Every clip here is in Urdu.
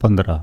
15।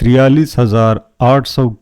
43,800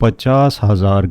50,000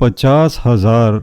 50,000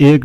1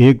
1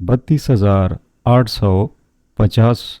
32,850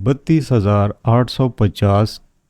32,850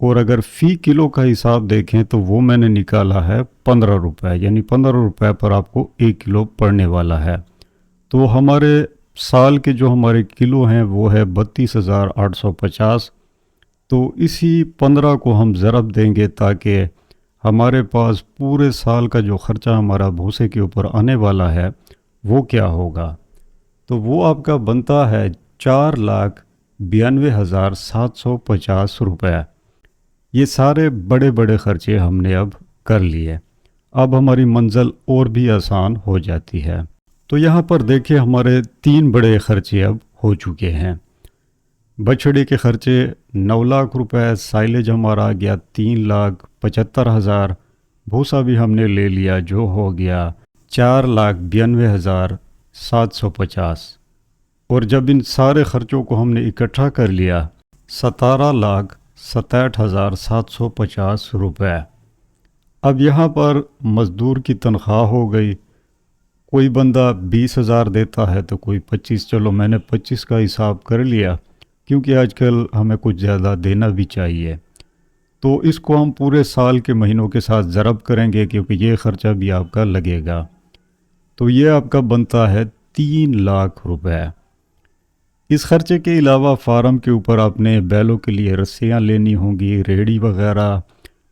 اور اگر فی کلو کا حساب دیکھیں تو وہ میں نے نکالا ہے 15 روپے، یعنی 15 روپے پر آپ کو 1 کلو پڑنے والا ہے۔ تو ہمارے سال کے جو ہمارے کلو ہیں وہ ہے 32,850۔ تو اسی 15 کو ہم ضرب دیں گے تاکہ ہمارے پاس پورے سال کا جو خرچہ ہمارا بھوسے کے اوپر آنے والا ہے وہ کیا ہوگا۔ تو وہ آپ کا بنتا ہے 4,92,750 روپے۔ یہ سارے بڑے بڑے خرچے ہم نے اب کر لیے، اب ہماری منزل اور بھی آسان ہو جاتی ہے۔ تو یہاں پر دیکھیں ہمارے 3 بڑے خرچے اب ہو چکے ہیں۔ بچھڑے کے خرچے 9 لاکھ روپے، سائلیج ہمارا آ گیا 3,75,000، بھوسا بھی ہم نے لے لیا جو ہو گیا 4,92,750۔ اور جب ان سارے خرچوں کو ہم نے اکٹھا کر لیا 17,67,750 روپے۔ اب یہاں پر مزدور کی تنخواہ ہو گئی، کوئی بندہ 20,000 دیتا ہے تو کوئی 25، چلو میں نے 25 کا حساب کر لیا کیونکہ آج کل ہمیں کچھ زیادہ دینا بھی چاہیے۔ تو اس کو ہم پورے سال کے مہینوں کے ساتھ ضرب کریں گے کیونکہ یہ خرچہ بھی آپ کا لگے گا۔ تو یہ آپ کا بنتا ہے 3 لاکھ روپے۔ اس خرچے کے علاوہ فارم کے اوپر آپ نے بیلوں کے لیے رسیاں لینی ہوں گی، ریڑھی وغیرہ،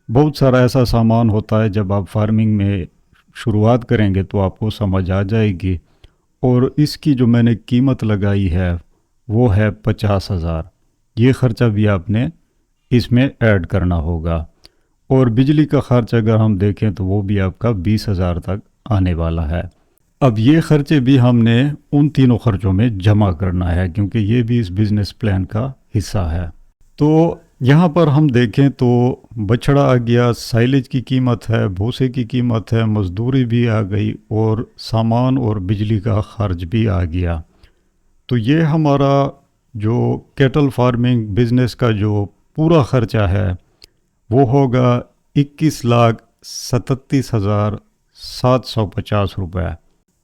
بہت سارا ایسا سامان ہوتا ہے جب آپ فارمنگ میں شروعات کریں گے تو آپ کو سمجھ آ جائے گی۔ اور اس کی جو میں نے قیمت لگائی ہے وہ ہے 50,000۔ یہ خرچہ بھی آپ نے اس میں ایڈ کرنا ہوگا۔ اور بجلی کا خرچ اگر ہم دیکھیں تو وہ بھی آپ کا 20,000 تک آنے والا ہے۔ اب یہ خرچے بھی ہم نے ان تینوں خرچوں میں جمع کرنا ہے کیونکہ یہ بھی اس بزنس پلان کا حصہ ہے۔ تو یہاں پر ہم دیکھیں تو بچھڑا آ گیا، سائلیج کی قیمت ہے، بھوسے کی قیمت ہے، مزدوری بھی آ گئی اور سامان اور بجلی کا خرچ بھی آ گیا۔ تو یہ ہمارا جو کیٹل فارمنگ بزنس کا جو پورا خرچہ ہے وہ ہوگا 21,37,750 روپے۔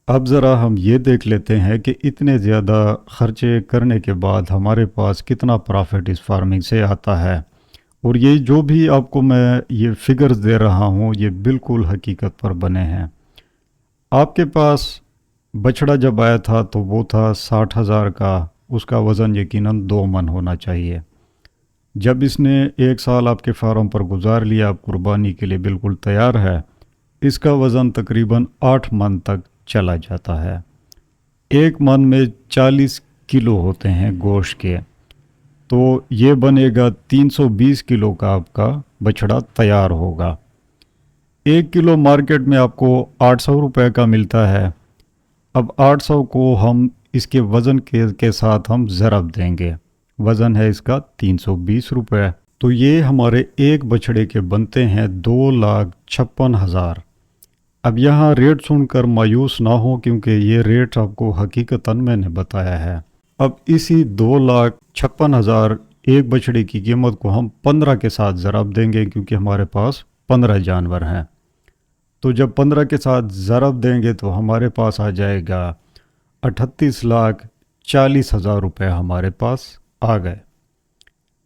اب ذرا ہم یہ دیکھ لیتے ہیں کہ اتنے زیادہ خرچے کرنے کے بعد ہمارے پاس کتنا پرافٹ اس فارمنگ سے آتا ہے۔ اور یہ جو بھی آپ کو میں یہ فگرز دے رہا ہوں یہ بالکل حقیقت پر بنے ہیں۔ آپ کے پاس بچھڑا جب آیا تھا تو وہ تھا 60,000 کا، اس کا وزن یقیناً 2 من ہونا چاہیے۔ جب اس نے 1 سال آپ کے فارم پر گزار لیا، آپ قربانی کے لیے بالکل تیار ہے، اس کا وزن تقریباً 8 من تک چلا جاتا ہے۔ 1 من میں 40 کلو ہوتے ہیں گوشت کے، تو یہ بنے گا 320 کلو کا آپ کا بچھڑا تیار ہوگا۔ 1 کلو مارکیٹ میں آپ کو 800 روپے کا ملتا ہے۔ اب 800 کو ہم اس کے وزن کے ساتھ ہم ضرب دیں گے، وزن ہے اس کا 320 روپے۔ تو یہ ہمارے ایک بچھڑے کے بنتے ہیں 2,56,000۔ اب یہاں ریٹ سن کر مایوس نہ ہو کیونکہ یہ ریٹ آپ کو حقیقتاً میں نے بتایا ہے۔ اب اسی 2,56,000 ایک بچھڑے کی قیمت کو ہم 15 کے ساتھ ضرب دیں گے کیونکہ ہمارے پاس 15 جانور ہیں۔ تو جب 15 کے ساتھ ضرب دیں گے تو ہمارے پاس آ جائے گا 38,40,000 روپے ہمارے پاس آ گئے۔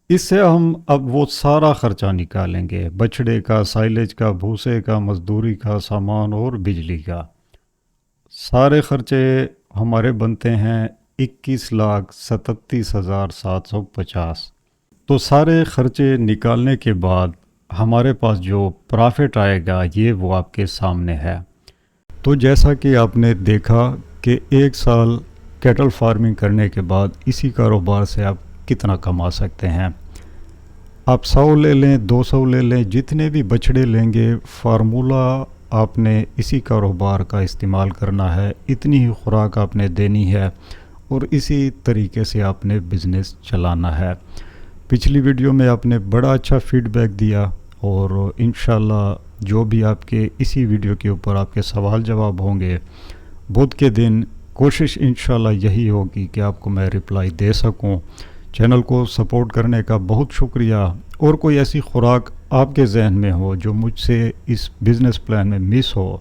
اس سے ہم اب وہ سارا خرچہ نکالیں گے، بچھڑے کا، سائلیج کا، بھوسے کا، مزدوری کا، سامان اور بجلی کا۔ سارے خرچے ہمارے بنتے ہیں 21,37,750۔ تو سارے خرچے نکالنے کے بعد ہمارے پاس جو پرافٹ آئے گا یہ وہ آپ کے سامنے ہے۔ تو جیسا کہ آپ نے دیکھا کہ 1 سال کیٹل فارمنگ کرنے کے بعد اسی کاروبار سے آپ کتنا کما سکتے ہیں۔ آپ 100 لے لیں، 200 لے لیں، جتنے بھی بچھڑے لیں گے، فارمولہ آپ نے اسی کاروبار کا استعمال کرنا ہے، اتنی ہی خوراک آپ نے دینی ہے اور اسی طریقے سے آپ نے بزنس چلانا ہے۔ پچھلی ویڈیو میں آپ نے بڑا اچھا فیڈ بیک دیا اور انشاءاللہ جو بھی آپ کے اسی ویڈیو کے اوپر آپ کے سوال جواب ہوں گے، بدھ کے دن کوشش انشاءاللہ یہی ہوگی کہ آپ کو میں رپلائی دے سکوں۔ چینل کو سپورٹ کرنے کا بہت شکریہ۔ اور کوئی ایسی خوراک آپ کے ذہن میں ہو جو مجھ سے اس بزنس پلان میں مس ہو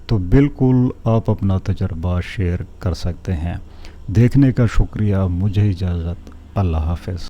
تو بالکل آپ اپنا تجربہ شیئر کر سکتے ہیں۔ دیکھنے کا شکریہ، مجھے اجازت، اللہ حافظ۔